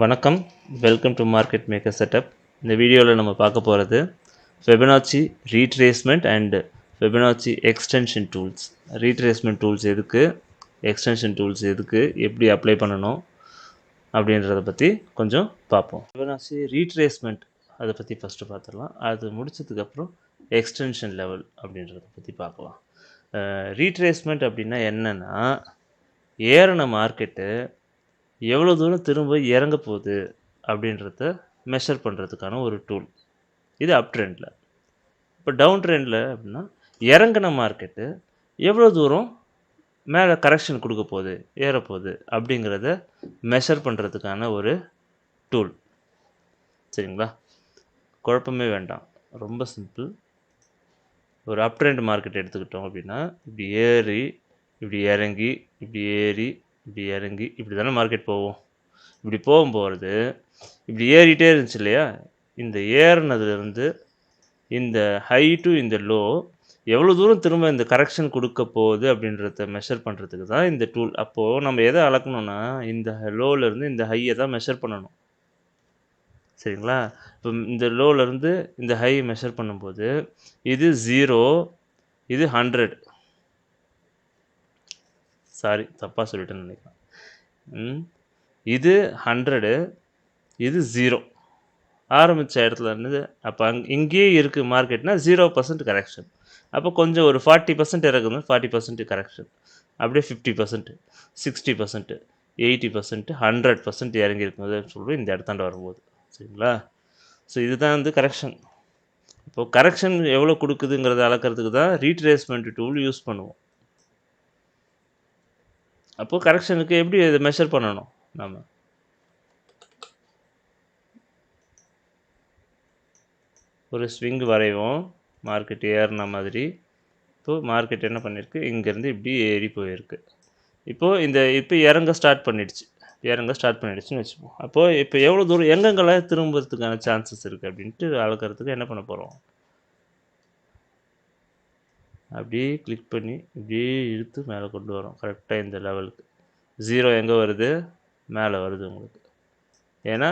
வணக்கம், welcome to market setup. இந்த வீடியோவில் நம்ம பார்க்க போகிறது Fibonacci retracement and Fibonacci extension tools. retracement tools எதுக்கு, extension tools எதுக்கு, எப்படி அப்ளை பண்ணணும் அப்படின்றத பற்றி கொஞ்சம் பார்ப்போம். Fibonacci retracement அதை பற்றி ஃபஸ்ட்டு பார்த்துடலாம். அது முடிச்சதுக்கப்புறம் எக்ஸ்டென்ஷன் லெவல் அப்படின்றத பற்றி பார்க்கலாம். ரீட்ரேஸ்மெண்ட் அப்படின்னா என்னென்னா, ஏறின மார்க்கெட்டு எவ்வளோ தூரம் திரும்ப இறங்க போகுது அப்படின்றத மெஷர் பண்ணுறதுக்கான ஒரு டூல். இது அப் ட்ரெண்டில். இப்போ டவுன் ட்ரெண்டில் அப்படின்னா இறங்கின மார்க்கெட்டு எவ்வளோ தூரம் மேலே கரெக்ஷன் கொடுக்க போகுது, ஏறப்போகுது அப்படிங்கிறத மெஷர் பண்ணுறதுக்கான ஒரு டூல். சரிங்களா? குழப்பமே வேண்டாம், ரொம்ப சிம்பிள். ஒரு அப் ட்ரெண்ட் மார்க்கெட் எடுத்துக்கிட்டோம் அப்படின்னா, இப்படி ஏறி இப்படி இறங்கி இப்படி ஏறி இப்படி இறங்கி இப்படி தானே மார்க்கெட் போவோம். இப்படி போகும்போது இப்படி ஏறிட்டே இருந்துச்சு இல்லையா, இந்த ஏறினதுலேருந்து இந்த ஹை டு இந்த லோ எவ்வளோ தூரம் திரும்ப இந்த கரெக்ஷன் கொடுக்க போகுது அப்படின்றத மெஷர் பண்ணுறதுக்கு தான் இந்த டூல். அப்போது நம்ம எதை அளக்கணும்னா, இந்த லோலேருந்து இந்த ஹையை தான் மெஷர் பண்ணணும். சரிங்களா? இப்போ இந்த லோலேருந்து இந்த ஹை மெஷர் பண்ணும்போது இது 0, இது 100. சாரி, தப்பாக சொல்லிட்டேன்னு நினைக்கிறேன். இது 100, இது 0. ஆரம்பித்த இடத்துல இருந்தது. அப்போ இங்கேயே இருக்குது மார்க்கெட்னா 0% கரெக்ஷன். அப்போ கொஞ்சம் ஒரு 40% இறக்குது, 40% கரெக்ஷன். அப்படியே 50%, 60%, 80%, 100% இறங்கியிருக்குது சொல்லுவோம் இந்த இடத்தாண்ட வரும்போது. சரிங்களா? ஸோ இதுதான் வந்து கரெக்ஷன். இப்போது கரெக்ஷன் எவ்வளோ கொடுக்குதுங்கிறத அளக்கிறதுக்கு தான் ரீட்ரேஸ்மெண்ட் டூல் யூஸ் பண்ணுவோம். அப்போது கரெக்ஷனுக்கு எப்படி இதை மெஷர் பண்ணணும்? நம்ம ஒரு ஸ்விங் வரைவோம், மார்க்கெட் ஏறின மாதிரி. இப்போது மார்க்கெட் என்ன பண்ணியிருக்கு, இங்கேருந்து இப்படி ஏறி போயிருக்கு. இப்போது இப்போ இறங்க ஸ்டார்ட் பண்ணிடுச்சுன்னு வச்சுப்போம். அப்போது இப்போ எவ்வளோ தூரம் எங்கெங்கெல்லாம் திரும்புறதுக்கான சான்சஸ் இருக்குது அப்படின்ட்டு அளக்கிறதுக்கு என்ன பண்ண போகிறோம், அப்படியே கிளிக் பண்ணி இப்படியே இழுத்து மேலே கொண்டு வரோம். கரெக்டாக இந்த லெவலுக்கு 0 எங்கே வருது, மேலே வருது உங்களுக்கு. ஏன்னா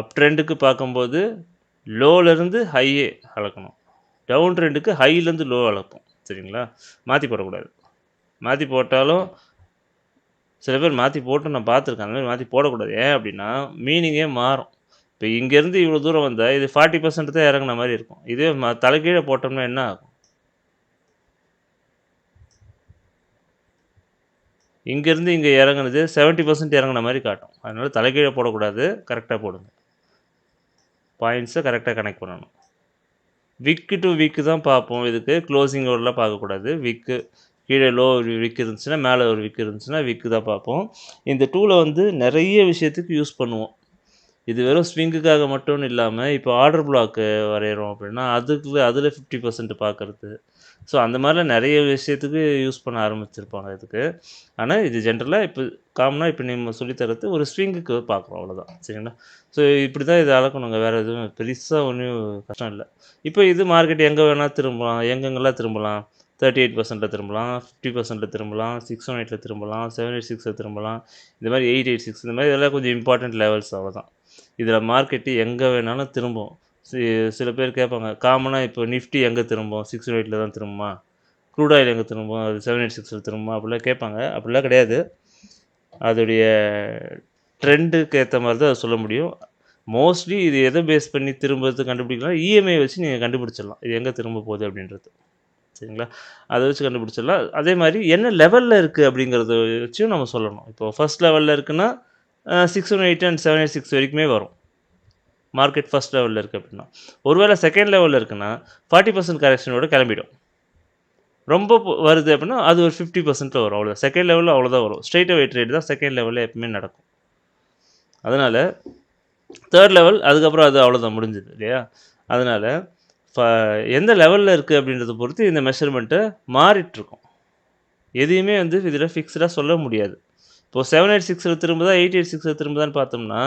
அப் ட்ரெண்டுக்கு பார்க்கும்போது லோலேருந்து ஹையே அளக்கணும், டவுன் ட்ரெண்டுக்கு ஹைலேருந்து லோ அளப்போம். சரிங்களா? மாற்றி போடக்கூடாது. மாற்றி போட்டாலும் சில பேர் மாற்றி போட்டு நான் பார்த்துருக்கேன். அந்த மாதிரி மாற்றி போடக்கூடாது. ஏன் அப்படின்னா மீனிங்கே மாறும். இப்போ இங்கேருந்து இவ்வளோ தூரம் வந்தால் இது 40% தான் இறங்கின மாதிரி இருக்கும். இதே தலைகீழே போட்டோம்னா என்ன ஆகும், இங்கேருந்து இங்கே இறங்குனது 70% இறங்கின மாதிரி காட்டும். அதனால் தலைகீழே போடக்கூடாது, கரெக்டாக போடுங்க. பாயிண்ட்ஸை கரெக்டாக கனெக்ட் பண்ணணும். விக்கு டு விக்கு தான் பார்ப்போம். இதுக்கு க்ளோசிங் லெவலில் பார்க்கக்கூடாது. விக்கு கீழே லோ விக்கு இருந்துச்சுன்னா, மேலே ஒரு விக்கு இருந்துச்சுன்னா விக்கு தான் பார்ப்போம். இந்த டூலை வந்து நிறைய விஷயத்துக்கு யூஸ் பண்ணுவோம். இது வெறும் ஸ்விங்குக்காக மட்டும்னு இல்லாமல், இப்போ ஆர்டர் பிளாக்கு வரைகிறோம் அப்படின்னா அதில் 50% பார்க்குறது. ஸோ அந்த மாதிரிலாம் நிறைய விஷயத்துக்கு யூஸ் பண்ண ஆரம்பிச்சிருப்பாங்க இதுக்கு. ஆனால் இது ஜென்ரலாக இப்போ காமனாக இப்போ நம்ம சொல்லித்தரது ஒரு ஸ்விங்குக்கு பார்க்குறோம், அவ்வளோதான். சரிங்களா? ஸோ இப்படி தான் இதை அளக்கணுங்க, வேறு எதுவும் பெருசாக ஒன்றும் கஷ்டம் இல்லை. இப்போ இது மார்க்கெட் எங்கே வேணால் திரும்பலாம், எங்கெங்கெல்லாம் திரும்பலாம், 38%ல் திரும்பலாம், 50%ல் திரும்பலாம், 618ல் திரும்பலாம், 786ல் திரும்பலாம், இந்த மாதிரி 886, இந்த மாதிரி இதெல்லாம் கொஞ்சம் இம்பார்ட்டண்ட் லெவல்ஸ், அவ்வளோதான். இதில் மார்க்கெட்டு எங்கே வேணாலும் திரும்பும். சில பேர் கேட்பாங்க, காமனாக இப்போ நிஃப்டி எங்கே திரும்பும், 608ல் தான் திரும்புமா, க்ரூட் ஆயில் எங்கே திரும்பும், அது 786ல் திரும்புமா அப்படிலாம் கேட்பாங்க. அப்படிலாம் கிடையாது. அதோடைய ட்ரெண்டுக்கு ஏற்ற மாதிரி தான் அதை சொல்ல முடியும். மோஸ்ட்லி இது எதை பேஸ் பண்ணி திரும்புறது கண்டுபிடிக்கலாம், இஎம்ஐ வச்சு நீங்கள் கண்டுபிடிச்சிடலாம் இது எங்கே திரும்ப போகுது அப்படின்றது. சரிங்களா? அதை வச்சு கண்டுபிடிச்சிடலாம். அதே மாதிரி என்ன லெவலில் இருக்குது அப்படிங்கிறத வச்சும் நம்ம சொல்லணும். இப்போது ஃபஸ்ட் லெவலில் இருக்குன்னா 618 அண்ட் 786 வரைக்குமே வரும். மார்க்கெட் ஃபஸ்ட் லெவலில் இருக்குது அப்படின்னா. ஒருவேளை செகண்ட் லெவலில் இருக்குன்னா 40% கரெக்ஷனோட கிளம்பிடும். ரொம்ப வருது அப்படின்னா அது ஒரு 50%ல் வரும், அவ்வளோதான். செகண்ட் லெவலில் அவ்வளோதான் வரும். ஸ்ட்ரெயிட் அவே ட்ரேட் தான் செகண்ட் லெவலில் எப்பவுமே நடக்கும். அதனால் தேர்ட் லெவல் அதுக்கப்புறம் அது அவ்வளோதான், முடிஞ்சுது இல்லையா? அதனால் எந்த லெவலில் இருக்குது அப்படின்றத பொறுத்து இந்த மெஷர்மெண்ட்டை மாறிட்டுருக்கும். எதையுமே வந்து இதில் ஃபிக்ஸ்டாக சொல்ல முடியாது. இப்போது 786ல் திரும்புதா 886ல் திரும்புதான்னு பார்த்தோம்னா,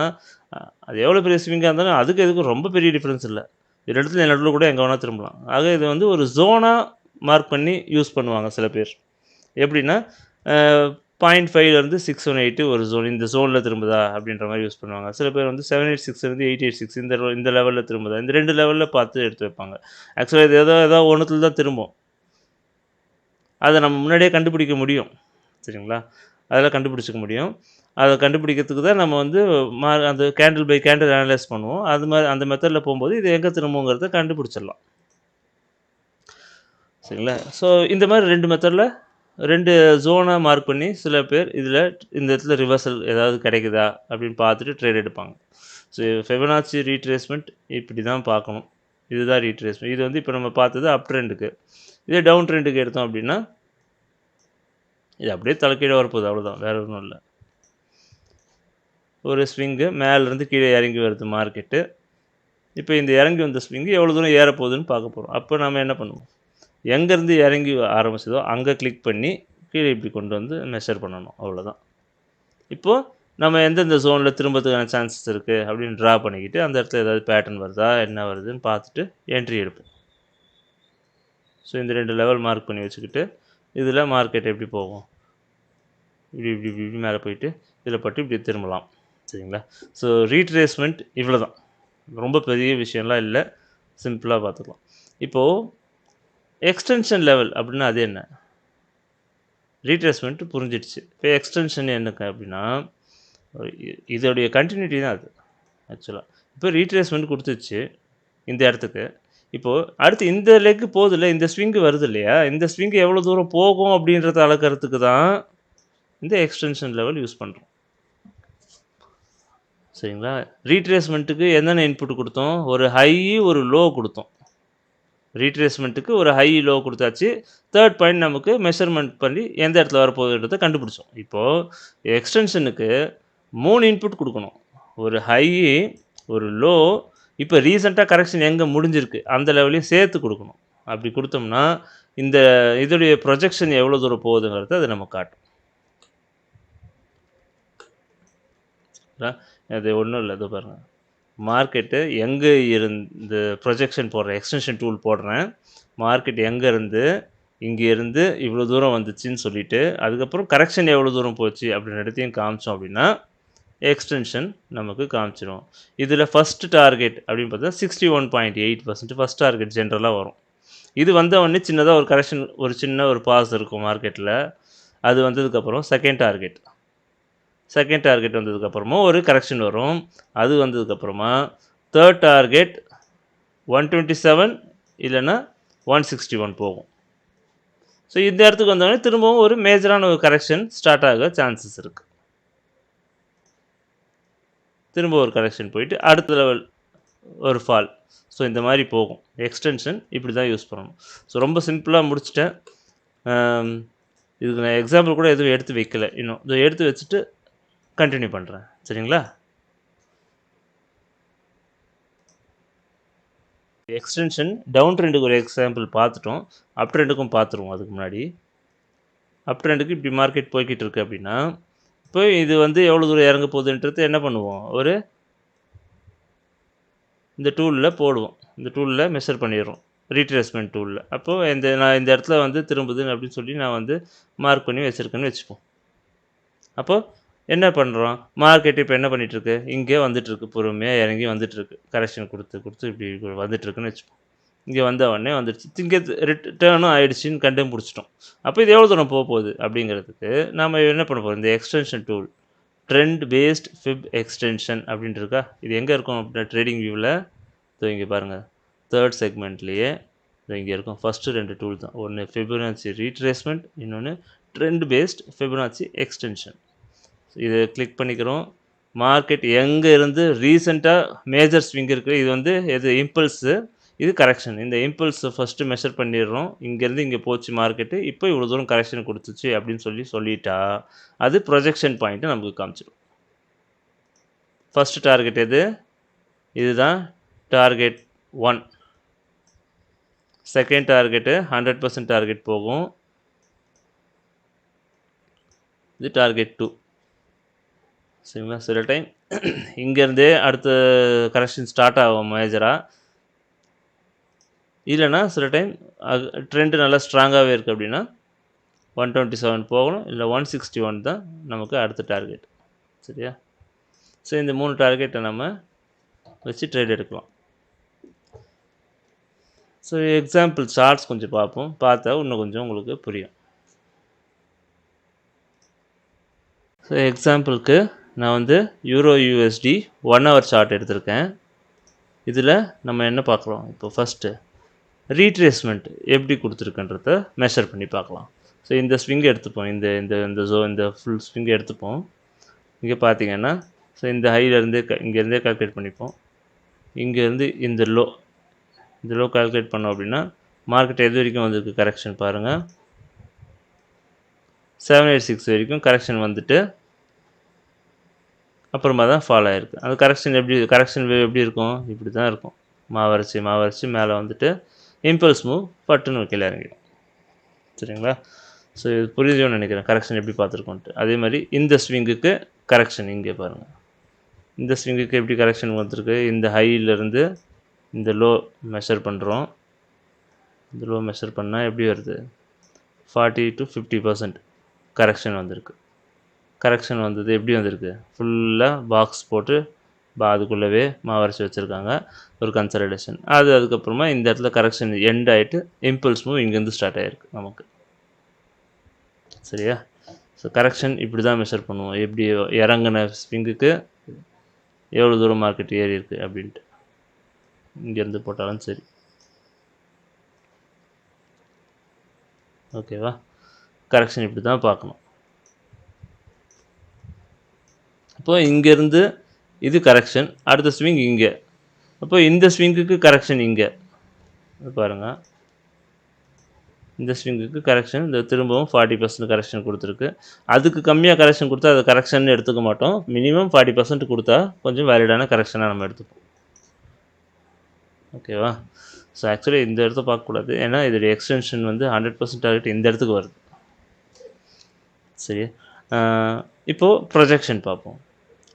அது எவ்வளோ பெரிய ஸ்விங்காக இருந்தாலும் அதுக்கு எதுக்கும் ரொம்ப பெரிய டிஃப்ரென்ஸ் இல்லை. இது இடத்துல நடுவில் கூட எங்கே வேணால் திரும்பலாம். ஆக இது வந்து ஒரு ஜோனாக மார்க் பண்ணி யூஸ் பண்ணுவாங்க சில பேர். எப்படின்னா 0.5லேருந்து 618 ஒரு ஜோன், இந்த ஜோனில் திரும்புதா அப்படின்ற மாதிரி யூஸ் பண்ணுவாங்க. சில பேர் வந்து 786லேருந்து 886 இந்த லெவலில் திரும்புதா, இந்த 2 லெவலில் பார்த்து எடுத்து வைப்பாங்க. ஆக்சுவலாக இது ஏதோ ஒன்றுத்துல தான் திரும்பும். அதை நம்ம முன்னாடியே கண்டுபிடிக்க முடியும். சரிங்களா? அதெல்லாம் கண்டுபிடிச்சிக்க முடியும். அதை கண்டுபிடிக்கிறதுக்கு தான் நம்ம வந்து அந்த கேண்டில் பை கேண்டில் அனலைஸ் பண்ணுவோம். அது மாதிரி அந்த மெத்தடில் போகும்போது இது எங்கே திரும்புங்கிறத கண்டுபிடிச்சிடலாம். சரிங்களா? ஸோ இந்த மாதிரி 2 மெத்தடில் 2 ஜோனை மார்க் பண்ணி சில பேர் இந்த இடத்துல ரிவர்சல் ஏதாவது கிடைக்குதா அப்படின்னு பார்த்துட்டு ட்ரேட் எடுப்பாங்க. ஸோ ஃபெபனாச்சி ரீட்ரேஸ்மெண்ட் இப்படி தான் பார்க்கணும். இதுதான் ரீட்ரேஸ்மெண்ட். இது வந்து இப்போ நம்ம பார்த்தது அப் ட்ரெண்டுக்கு. இதே டவுன் ட்ரெண்டுக்கு எடுத்தோம் அப்படின்னா இது அப்படியே தலைக்கீழே வரப்போகுது, அவ்வளோதான், வேறு ஒன்றும் இல்லை. ஒரு ஸ்விங்கு மேலேருந்து கீழே இறங்கி வருது மார்க்கெட்டு. இப்போ இந்த இறங்கி வந்த ஸ்விங்கு எவ்வளோ தூரம் ஏறப்போகுதுன்னு பார்க்க போகிறோம். அப்போ நம்ம என்ன பண்ணுவோம், எங்கேருந்து இறங்கி ஆரம்பிச்சதோ அங்கே கிளிக் பண்ணி கீழே இப்படி கொண்டு வந்து மெஷர் பண்ணணும், அவ்வளோதான். இப்போது நம்ம எந்தெந்த ஜோனில் திரும்பத்துக்கான சான்சஸ் இருக்குது அப்படின்னு ட்ரா பண்ணிக்கிட்டு அந்த இடத்துல ஏதாவது பேட்டர்ன் வருதா என்ன வருதுன்னு பார்த்துட்டு என்ட்ரி எடுப்போம். ஸோ இந்த 2 லெவல் மார்க் பண்ணி வச்சுக்கிட்டு இதில் மார்க்கெட் எப்படி போகும், இப்படி இப்படி இப்படி இப்படி மேலே போயிட்டு இதில் பட்டு இப்படி திரும்பலாம். சரிங்களா? ஸோ ரீட்ரேஸ்மெண்ட் இவ்வளோ தான், ரொம்ப பெரிய விஷயம்லாம் இல்லை, சிம்பிளாக பார்த்துக்கலாம். இப்போது எக்ஸ்டென்ஷன் லெவல் அப்படின்னா அது என்ன? ரீட்ரேஸ்மெண்ட் புரிஞ்சிடுச்சு. இப்போ எக்ஸ்டென்ஷன் என்னங்க அப்படின்னா இதோடைய கண்டினியூட்டி தான் அது ஆக்சுவலாக. இப்போ ரீட்ரேஸ்மெண்ட் கொடுத்துச்சு இந்த இடத்துக்கு. இப்போது அடுத்து இந்த லெக்கு போகுது இல்லை, இந்த ஸ்விங்கு வருது இல்லையா, இந்த ஸ்விங்கு எவ்வளோ தூரம் போகும் அப்படின்றத அளக்கிறதுக்கு தான் இந்த எக்ஸ்டென்ஷன் லெவல் யூஸ் பண்ணுறோம். சரிங்களா? ரீட்ரேஸ்மெண்ட்டுக்கு என்னென்ன இன்புட் கொடுத்தோம், ஒரு ஹை ஒரு லோ கொடுத்தோம். ரீட்ரேஸ்மெண்ட்டுக்கு ஒரு ஹை லோ கொடுத்தாச்சு. தேர்ட் பாயிண்ட் நமக்கு மெஷர்மெண்ட் பண்ணி எந்த இடத்துல வரப்போகுதுன்றதை கண்டுபிடிச்சோம். இப்போது எக்ஸ்டென்ஷனுக்கு 3 இன்புட் கொடுக்கணும், ஒரு ஹை ஒரு லோ, இப்போ ரீசெண்டாக கரெக்ஷன் எங்கே முடிஞ்சிருக்கு அந்த லெவலையும் சேர்த்து கொடுக்கணும். அப்படி கொடுத்தோம்னா இந்த இதோடைய ப்ரொஜெக்ஷன் எவ்வளோ தூரம் போகுதுங்கிறத அது நம்ம காட்டும். அது ஒன்றும் இல்லை, இது பாருங்கள், மார்க்கெட்டு எங்கே இருந்து ப்ரொஜெக்ஷன் போடுறேன், எக்ஸ்டென்ஷன் டூல் போடுறேன், மார்க்கெட் எங்கே இருந்து இங்கே இருந்து இவ்வளோ தூரம் வந்துச்சுன்னு சொல்லிவிட்டு அதுக்கப்புறம் கரெக்ஷன் எவ்வளோ தூரம் போச்சு அப்படின்னு இடத்தையும் காமிச்சோம் அப்படின்னா எக்ஸ்டென்ஷன் நமக்கு காமிச்சிடும். இதில் ஃபஸ்ட்டு டார்கெட் அப்படின்னு பார்த்தா 61.8% ஃபஸ்ட் டார்கெட் ஜென்ரலாக வரும். இது வந்தவொடனே சின்னதாக ஒரு கரெக்ஷன், ஒரு சின்ன ஒரு பாஸ் இருக்கும் மார்க்கெட்டில். அது வந்ததுக்கப்புறம் செகண்ட் டார்கெட் வந்ததுக்கப்புறமா ஒரு கரெக்ஷன் வரும். அது வந்ததுக்கப்புறமா தேர்ட் டார்கெட் 127 இல்லைன்னா 161 போகும். ஸோ இந்த இடத்துக்கு வந்தோடனே திரும்பவும் ஒரு மேஜரான ஒரு கரெக்ஷன் ஸ்டார்ட் ஆக சான்சஸ் இருக்குது. திரும்ப ஒரு கரெக்ஷன் போயிட்டு அடுத்த லெவல் ஒரு ஃபால். ஸோ இந்த மாதிரி போகும். எக்ஸ்டென்ஷன் இப்படி தான் யூஸ் பண்ணணும். ஸோ ரொம்ப சிம்பிளாக முடிச்சிட்டேன். இதுக்கு நான் எக்ஸாம்பிள் கூட எதுவும் எடுத்து வைக்கல, இன்னும் இதை எடுத்து வச்சுட்டு கண்டினியூ பண்ணுறேன். சரிங்களா? எக்ஸ்டென்ஷன் டவுன் ட்ரெண்டுக்கு ஒரு எக்ஸாம்பிள் பார்த்துட்டோம், அப் ட்ரெண்டுக்கும் பார்த்துருவோம். அதுக்கு முன்னாடி அப் ட்ரெண்டுக்கு இப்படி மார்க்கெட் போய்கிட்டு இருக்குது அப்படின்னா இப்போ இது வந்து எவ்வளோ தூரம் இறங்க போகுதுன்றது என்ன பண்ணுவோம், இந்த டூலில் போடுவோம், இந்த டூலில் மெஷர் பண்ணிடுறோம், ரீட்ரேஸ்மெண்ட் டூலில். அப்போது நான் இந்த இடத்துல வந்து திரும்புதுன்னு அப்படின்னு சொல்லி நான் வந்து மார்க் பண்ணி வச்சுருக்கேன்னு வச்சுப்போம். அப்போது என்ன பண்ணுறோம், மார்க்கெட் இப்போ என்ன பண்ணிகிட்ருக்கு, இங்கே வந்துட்டுருக்கு, பொறுமையாக இறங்கி வந்துட்டுருக்கு, கரெக்ஷன் கொடுத்து இப்படி வந்துட்டுருக்குன்னு வச்சுப்போம். இங்கே வந்த உடனே வந்துடுச்சு, இங்கே ரிட்டர்னும் ஆகிடுச்சின்னு கண்டுபிடிச்சிட்டோம். அப்போ இது எவ்வளோ தூரம் போகுது அப்படிங்கிறதுக்கு நம்ம என்ன பண்ண போகிறோம், இந்த extension tool trend based fib extension அப்படின்ட்டு இருக்கா, இது எங்கே இருக்கும் அப்படின்னா ட்ரேடிங் வியூவில் இங்கே பாருங்கள், தேர்ட் செக்மெண்ட்லேயே இங்கே இருக்கும். ஃபஸ்ட்டு 2 டூல் தான், ஒன்று ஃபிபனாச்சி ரீட்ரேஸ்மெண்ட், இன்னொன்று ட்ரெண்ட் பேஸ்ட் ஃபிபனாச்சி எக்ஸ்டென்ஷன். இதை கிளிக் பண்ணிக்கிறோம். மார்க்கெட் எங்கே இருந்து ரீசெண்டாக மேஜர் ஸ்விங் இருக்குது, இது வந்து எது இம்பல்ஸு, இது கரெக்ஷன். இந்த இம்பல்ஸை ஃபஸ்ட்டு மெஷர் பண்ணிடுறோம். இங்கேருந்து இங்கே போச்சு மார்க்கெட்டு, இப்போ இவ்வளோ தூரம் கரெக்ஷன் கொடுத்துச்சு அப்படின்னு சொல்லிட்டா அது ப்ரொஜெக்ஷன் பாயிண்ட்டு நமக்கு காமிச்சிடும். ஃபஸ்ட்டு டார்கெட் எது, இதுதான் டார்கெட் 1. செகண்ட் டார்கெட்டு 100% டார்கெட் போகும், இது டார்கெட் 2. சரிங்களா? சில டைம் இங்கேருந்தே அடுத்த கரெக்ஷன் ஸ்டார்ட் ஆகும் மேஜராக, இல்லைனா சில டைம் ட்ரெண்டு நல்லா ஸ்ட்ராங்காகவே இருக்குது அப்படின்னா 127 போகணும், இல்லை 161 தான் நமக்கு அடுத்த டார்கெட். சரியா? ஸோ இந்த 3 டார்கெட்டை நம்ம வச்சு ட்ரேட் எடுக்கலாம். ஸோ எக்ஸாம்பிள் சார்ட்ஸ் கொஞ்சம் பார்ப்போம், பார்த்தா இன்னும் கொஞ்சம் உங்களுக்கு புரியும். ஸோ எக்ஸாம்பிளுக்கு நான் வந்து யூரோ யூஎஸ்டி 1 ஹவர் சார்ட் எடுத்திருக்கேன். இதில் நம்ம என்ன பார்க்குறோம்? இப்போ ஃபஸ்ட்டு ரீட்ரேஸ்மெண்ட் எப்படி கொடுத்துருக்குன்றத மெஷர் பண்ணி பார்க்கலாம். ஸோ இந்த ஸ்விங் எடுத்துப்போம், இந்த இந்த இந்த ஃபுல் ஸ்விங் எடுத்துப்போம். இங்கே பார்த்தீங்கன்னா ஸோ இந்த ஹையிலேருந்து இங்கேருந்தே கால்குலேட் பண்ணிப்போம். இங்கேருந்து இந்த லோ கால்குலேட் பண்ணோம் அப்படின்னா மார்க்கெட் எது வரைக்கும் வந்திருக்கு கரெக்ஷன் பாருங்கள், 786 வரைக்கும் கரெக்ஷன் வந்துட்டு அப்புறமா தான் ஃபால் ஆகிருக்கு. அது கரெக்ஷன் எப்படி இருக்கும்? இப்படி தான் இருக்கும். மாவரைச்சி மேலே வந்துட்டு இம்பல்ஸ் மூவ் பட்டுன்னு கீழே இறங்கிடும். சரிங்களா? ஸோ இது புரியுதுன்னு நினைக்கிறேன், கரெக்ஷன் எப்படி பார்த்துருக்கோன்ட்டு. அதே மாதிரி இந்த ஸ்விங்குக்கு கரெக்ஷன் இங்கே பாருங்கள். இந்த ஸ்விங்குக்கு எப்படி கரெக்ஷன் வந்துருக்கு? இந்த ஹையிலேருந்து இந்த லோ மெஷர் பண்ணுறோம். இந்த லோ மெஷர் பண்ணால் எப்படி வருது? 40 to 50% கரெக்ஷன் வந்திருக்கு. கரெக்ஷன் வந்தது எப்படி வந்திருக்கு? ஃபுல்லாக பாக்ஸ் போட்டு அதுக்குள்ளவே மாவரைச்சி வச்சுருக்காங்க, ஒரு கன்சல்டேஷன். அதுக்கப்புறமா இந்த இடத்துல கரெக்ஷன் எண்ட் ஆகிட்டு இம்பல்ஸ் மூவ் இங்கேருந்து ஸ்டார்ட் ஆகிருக்கு நமக்கு. சரியா? ஸோ கரெக்ஷன் இப்படி தான் மெஷர் பண்ணுவோம், எப்படி இறங்கின ஸ்விங்குக்கு எவ்வளோ தூரம் மார்க்கெட் ஏறி இருக்குது அப்படின்ட்டு. இங்கேருந்து போட்டாலும் சரி. ஓகேவா? கரெக்ஷன் இப்படி தான் பார்க்கணும். அப்போ இங்கேருந்து இது கரெக்ஷன், அடுத்த ஸ்விங் இங்கே. அப்போ இந்த ஸ்விங்குக்கு கரெக்ஷன் இங்கே பாருங்கள். இந்த ஸ்விங்குக்கு கரெக்ஷன் இந்த திரும்பவும் 40% கரெக்ஷன் கொடுத்துருக்கு. அதுக்கு கம்மியாக கரெக்ஷன் கொடுத்தா அதை கரெக்ஷன் எடுத்துக்க மாட்டோம். மினிமம் 40% கொடுத்தா கொஞ்சம் வேலிடான கரெக்ஷனாக நம்ம எடுத்துப்போம். ஓகேவா? ஸோ ஆக்சுவலி இந்த இடத்த பார்க்கக்கூடாது, ஏன்னா இதோடைய எக்ஸ்டென்ஷன் வந்து 100% டார்கெட் இந்த இடத்துக்கு வருது. சரி, இப்போது ப்ரொஜெக்ஷன் பார்ப்போம்.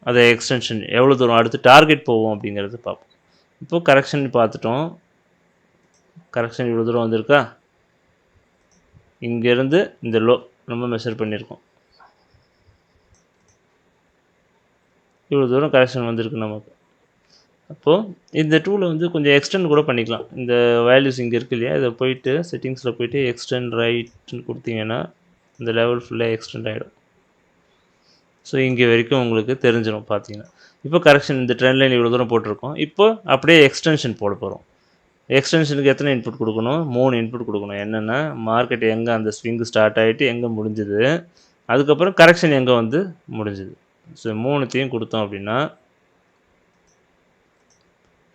அதை எக்ஸ்டென்ஷன் எவ்வளோ தூரம் அடுத்து டார்கெட் போவோம் அப்படிங்கிறது பார்ப்போம். இப்போது கரெக்ஷன் பார்த்துட்டோம். கரெக்ஷன் இவ்வளோ தூரம் வந்திருக்கா? இங்கேருந்து இந்த லோ நம்ம மெஷர் பண்ணியிருக்கோம். இவ்வளோ தூரம் கரெக்ஷன் வந்திருக்கு நமக்கு. அப்போது இந்த டூலை வந்து கொஞ்சம் எக்ஸ்டெண்ட் கூட பண்ணிக்கலாம். இந்த வேல்யூஸ் இங்கே இருக்கு இல்லையா, இதை போயிட்டு செட்டிங்ஸில் போயிட்டு எக்ஸ்டெண்ட் ரைட்னு கொடுத்தீங்கன்னா இந்த லெவல் ஃபுல்லாக எக்ஸ்டெண்ட் ஆகிடும். ஸோ இங்கே வரைக்கும் உங்களுக்கு தெரிஞ்சிடும் பார்த்தீங்கன்னா. இப்போ கரெக்ஷன் இந்த ட்ரெண்ட் லைன் இவ்வளோ தூரம் போட்டிருக்கோம். இப்போ அப்படியே எக்ஸ்டென்ஷன் போட போகிறோம். எக்ஸ்டென்ஷனுக்கு எத்தனை இன்புட் கொடுக்கணும்? 3 இன்புட் கொடுக்கணும். என்னென்னா மார்க்கெட் எங்கே அந்த ஸ்விங் ஸ்டார்ட் ஆகிட்டு எங்கே முடிஞ்சுது, அதுக்கப்புறம் கரெக்ஷன் எங்கே வந்து முடிஞ்சுது. ஸோ 3த்தையும் கொடுத்தோம் அப்படின்னா,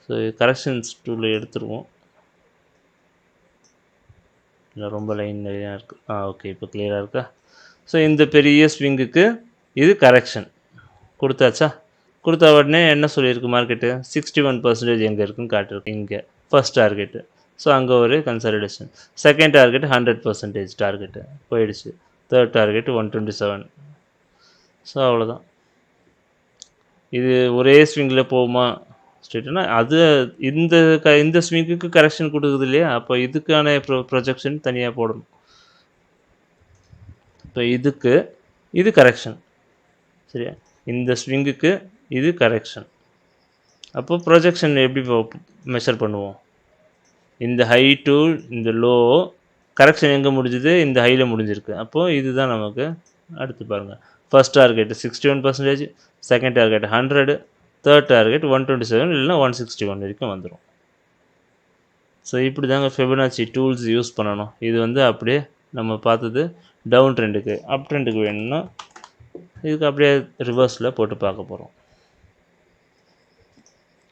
ஸோ கரெக்ஷன்ஸ் டூலில் எடுத்துருவோம். இல்லை ரொம்ப லைன் நிறையா இருக்குது. ஓகே, இப்போ கிளியராக இருக்கா? ஸோ இந்த பெரிய ஸ்விங்குக்கு இது கரெக்ஷன் கொடுத்தாச்சா? கொடுத்த உடனே என்ன சொல்லியிருக்கு மார்க்கெட்டு? 61% எங்கே இருக்குன்னு காட்டிருக்கு. இங்கே ஃபஸ்ட் டார்கெட்டு. ஸோ அங்கே ஒரு கன்சாலிடேஷன். செகண்ட் டார்கெட் 100% டார்கெட்டு போயிடுச்சு. Third target 127. ஸோ அவ்வளோதான். இது ஒரே ஸ்விங்கில் போகுமா ஸ்ட்ரெயிட்னா? அது இந்த ஸ்விங்குக்கு கரெக்ஷன் கொடுக்குது இல்லையா, அப்போ இதுக்கான ப்ரொஜெக்ஷன் தனியாக போடணும். இப்போ இதுக்கு இது கரெக்ஷன், சரியா? இந்த ஸ்விங்குக்கு இது கரெக்ஷன். அப்போ ப்ரொஜெக்ஷன் எப்படி மெஷர் பண்ணுவோம்? இந்த ஹை டு இந்த லோ கரெக்ஷன் எங்கே முடிஞ்சுது? இந்த ஹையில் முடிஞ்சிருக்கு. அப்போது இதுதான் நமக்கு அடுத்து பாருங்கள். First target 61%, second target 100, third target 127 இல்லைன்னா 161 வரைக்கும் வந்துடும். ஸோ இப்படி தாங்க ஃபிபனாச்சி டூல்ஸ் யூஸ் பண்ணணும். இது வந்து அப்படியே நம்ம பார்த்தது டவுன் ட்ரெண்டுக்கு. அப் ட்ரெண்டுக்கு வேணும்னா இதுக்கு அப்படியே ரிவர்ஸில் போட்டு பார்க்க போகிறோம்.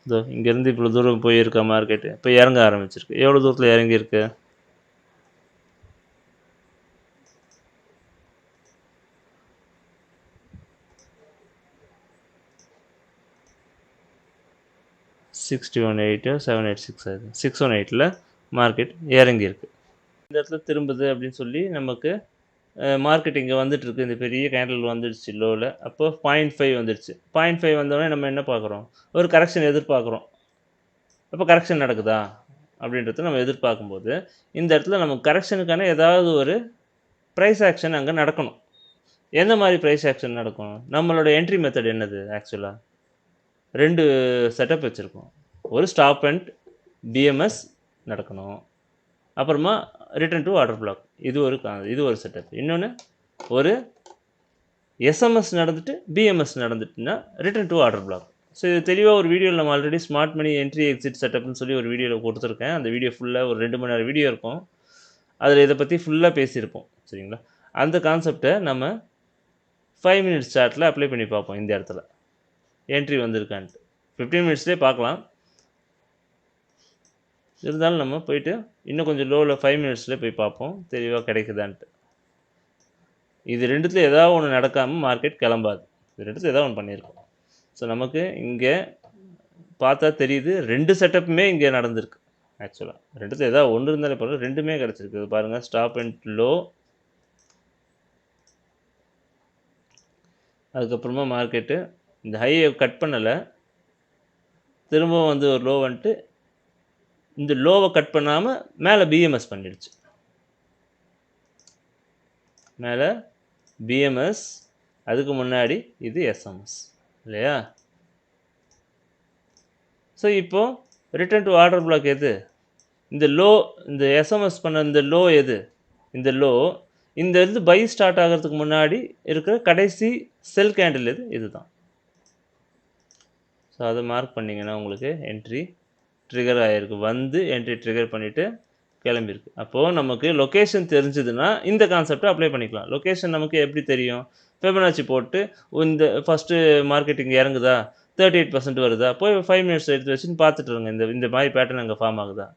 இதோ இங்கேருந்து இவ்வளோ தூரம் போயிருக்க மார்க்கெட்டு, இப்போ இறங்க ஆரம்பிச்சிருக்கு. எவ்வளோ தூரத்தில் இறங்கியிருக்கு? $618 786 ஆகுது. 618 மார்க்கெட் இறங்கியிருக்கு. இந்த இடத்துல திரும்புது அப்படின்னு சொல்லி நமக்கு மார்க்கெட் இங்கே வந்துட்டுருக்கு. இந்த பெரிய கேண்டில் வந்துடுச்சு லோவில். அப்போ 0.5 வந்துடுச்சு. 0.5 வந்தோடனே நம்ம என்ன பார்க்குறோம்? ஒரு கரெக்ஷன் எதிர்பார்க்குறோம். அப்போ கரெக்ஷன் நடக்குதா அப்படின்றத நம்ம எதிர்பார்க்கும்போது இந்த இடத்துல நம்ம கரெக்ஷனுக்கான ஏதாவது ஒரு ப்ரைஸ் ஆக்ஷன் அங்கே நடக்கணும். எந்த மாதிரி ப்ரைஸ் ஆக்ஷன் நடக்கும்? நம்மளோட என்ட்ரி மெத்தட் என்னது ஆக்சுவலாக? 2 செட்டப் வச்சுருக்கோம். ஒரு ஸ்டாப் அண்ட் பிஎம்எஸ் நடக்கணும். அப்புறமா ரிட்டர்ன் டு ஆர்டர் பிளாக். இது ஒரு செட்டப். இன்னொன்று ஒரு எஸ்எம்எஸ் நடந்துட்டு பிஎம்எஸ் நடந்துட்டுன்னா return to order block. So இது தெளிவாக ஒரு வீடியோவில் நம்ம already smart money entry exit செட்டப்னு சொல்லி ஒரு வீடியோவில் கொடுத்துருக்கேன். அந்த வீடியோ ஃபுல்லாக ஒரு 2 மணி நேரம் வீடியோ இருக்கும். அதில் இதை பற்றி ஃபுல்லாக பேசியிருப்போம். சரிங்களா? அந்த கான்செப்டை நம்ம 5 மினிட்ஸ் சார்ட்டில் அப்ளை பண்ணி பார்ப்போம். இந்த இடத்துல என்ட்ரி வந்திருக்கான்ட்டு 15 மினிட்ஸ்லேயே பார்க்கலாம். இருந்தாலும் நம்ம போயிட்டு இன்னும் கொஞ்சம் லோவில் 5 மினிட்ஸ்லேயே போய் பார்ப்போம் தெளிவாக கிடைக்குதான்ட்டு. இது ரெண்டுத்தில் ஏதாவது ஒன்று நடக்காமல் மார்க்கெட் கிளம்பாது. இது ரெண்டுத்தில் ஏதாவது ஒன்று பண்ணியிருக்கோம். ஸோ நமக்கு இங்கே பார்த்தா தெரியுது 2 செட்டப்புமே இங்கே நடந்திருக்கு. ஆக்சுவலாக ரெண்டுத்தில் ஏதாவது ஒன்று இருந்தாலே பரவாயில்ல, ரெண்டுமே கிடச்சிருக்கு. பாருங்கள், ஸ்டாப் அண்ட் லோ, அதுக்கப்புறமா மார்க்கெட்டு இந்த ஹையை கட் பண்ணலை, திரும்பவும் வந்து ஒரு லோ வந்துட்டு இந்த லோவை கட் பண்ணாமல் மேலே பிஎம்எஸ் பண்ணிடுச்சு. மேலே பிஎம்எஸ், அதுக்கு முன்னாடி இது எஸ்எம்எஸ் இல்லையா? ஸோ இப்போது ரிட்டர்ன் டு ஆர்டர் பிளாக் எது? இந்த லோ, இந்த எஸ்எம்எஸ் பண்ண இந்த லோ எது? இந்த லோ இந்த இருந்து பை ஸ்டார்ட் ஆகிறதுக்கு முன்னாடி இருக்கிற கடைசி செல் கேண்டில் எது? இதுதான். ஸோ அதை மார்க் பண்ணிங்கன்னா உங்களுக்கு என்ட்ரி ட்ரிகர் ஆகிருக்கு. வந்து என்ட்ரி ட்ரிகர் பண்ணிவிட்டு கிளம்பியிருக்கு. அப்போது நமக்கு லொக்கேஷன் தெரிஞ்சதுன்னா இந்த கான்செப்டை அப்ளை பண்ணிக்கலாம். லொக்கேஷன் நமக்கு எப்படி தெரியும்? ஃபிபனாச்சி போட்டு இந்த ஃபஸ்ட்டு மார்க்கெட்டிங் இறங்குதா, 38% வருதா, போய் 5 மினிட்ஸ் எடுத்து வச்சுன்னு பார்த்துட்டு இருங்க. இந்த மாதிரி பேட்டர்ன் அங்கே ஃபார்ம் ஆகுதா?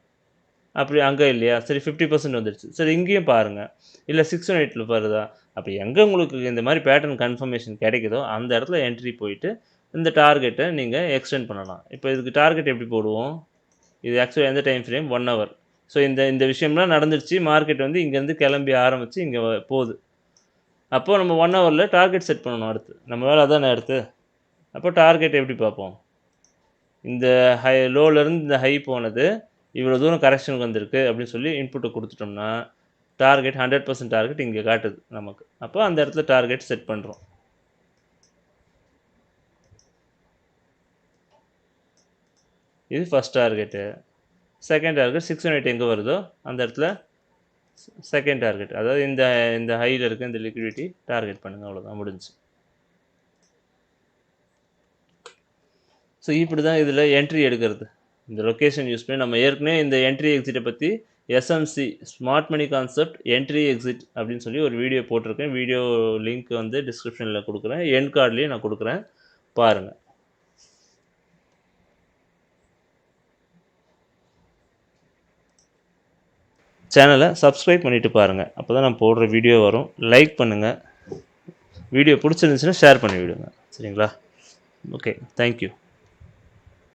அப்படி அங்கே இல்லையா? சரி 50% வந்துடுச்சு. சரி இங்கேயும் பாருங்கள். இல்லை 618 வருதா? அப்படி எங்கே உங்களுக்கு இந்த மாதிரி பேட்டர்ன் கன்ஃபர்மேஷன் கிடைக்குதோ அந்த இடத்துல என்ட்ரி போயிட்டு இந்த டார்கெட்டை நீங்கள் எக்ஸ்டெண்ட் பண்ணலாம். இப்போ இதுக்கு டார்கெட் எப்படி போடுவோம்? இது ஆக்சுவலாக எந்த டைம் ஃப்ரேம்? 1 ஹவர். ஸோ இந்த விஷயம்லாம் நடந்துருச்சு. மார்க்கெட் வந்து இங்கேருந்து கிளம்பி ஆரம்பித்து இங்கே போகுது. அப்போது நம்ம 1 ஹவரில் டார்கெட் செட் பண்ணணும். அடுத்து நம்ம வேலை அதானே அடுத்து. அப்போ டார்கெட் எப்படி பார்ப்போம்? இந்த லோலேருந்து இந்த ஹை போனது இவ்வளோ தூரம் கரெக்ஷனுக்கு வந்திருக்கு அப்படின்னு சொல்லி இன்புட்டை கொடுத்துட்டோம்னா டார்கெட் 100% டார்கெட் இங்கே காட்டுது நமக்கு. அப்போ அந்த இடத்துல டார்கெட் செட் பண்ணுறோம். இது ஃபஸ்ட் டார்கெட்டு. செகண்ட் டார்கெட் 618 எங்கே வருதோ அந்த இடத்துல செகண்ட் டார்கெட், அதாவது இந்த ஹையில் இருக்க இந்த லிக்விடிட்டி டார்கெட் பண்ணுங்கள். அவ்வளோதான், முடிஞ்சு. ஸோ இப்படி தான் இதில் என்ட்ரி எடுக்கிறது. இந்த லொக்கேஷன் யூஸ் பண்ணி நம்ம ஏற்கனவே இந்த என்ட்ரி எக்ஸிட்டை பற்றி SMC smart money concept entry exit அப்படின்னு சொல்லி ஒரு வீடியோ போட்டிருக்கேன். வீடியோ லிங்க் வந்து டிஸ்கிரிப்ஷனில் கொடுக்குறேன், எண்ட் கார்ட்லேயும் நான் கொடுக்குறேன், பாருங்கள். சேனலை சப்ஸ்கிரைப் பண்ணிவிட்டு பாருங்கள். அப்போ தான் நான் போடுற வீடியோ வரும். லைக் பண்ணுங்கள். வீடியோ பிடிச்சிருந்துச்சுன்னா ஷேர் பண்ணி விடுங்க. சரிங்களா? Okay, thank you.